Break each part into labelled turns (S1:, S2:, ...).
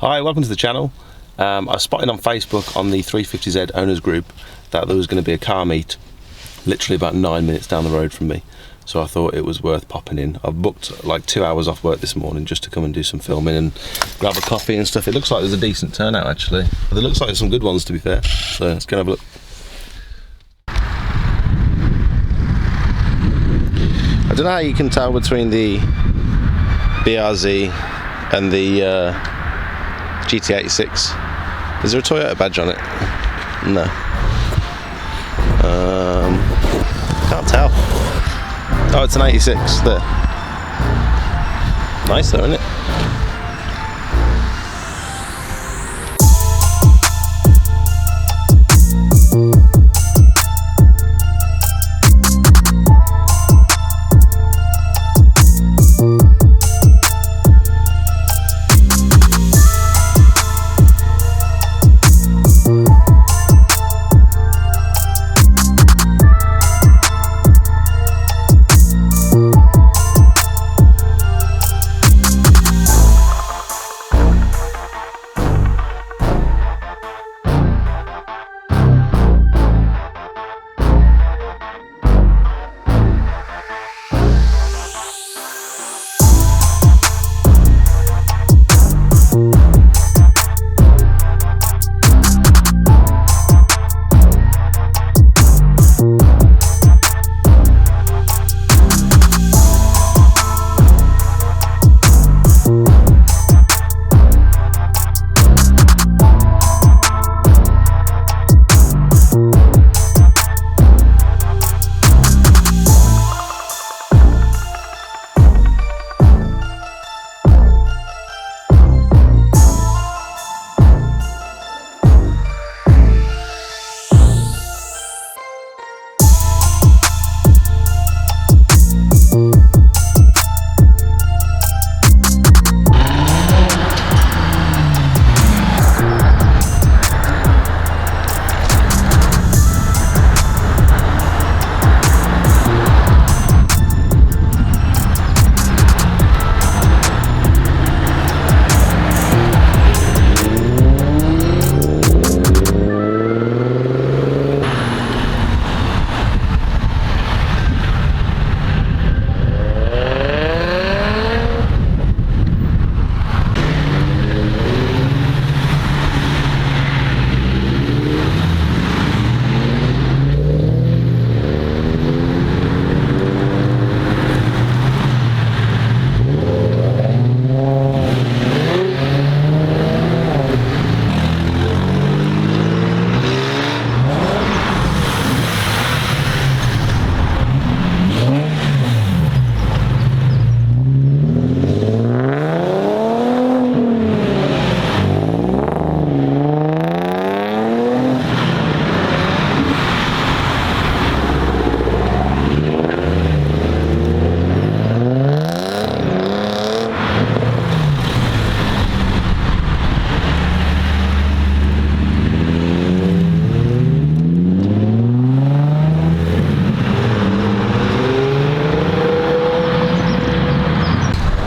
S1: Hi, welcome to the channel. I spotted on Facebook on the 350Z owners group that there was going to be a car meet literally about 9 minutes down the road from me, so I thought it was worth popping in. I've booked like 2 hours off work this morning just to come and do some filming and grab a coffee and stuff. It looks like there's a decent turnout actually. There looks like there's some good ones to be fair, so let's go and have a look. I don't know how you can tell between the BRZ and the GT86. Is there a Toyota badge on it? No. Can't tell. Oh, it's an 86 there. Nice though, isn't it?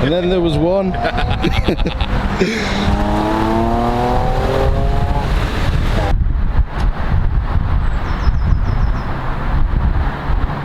S1: And then there was one.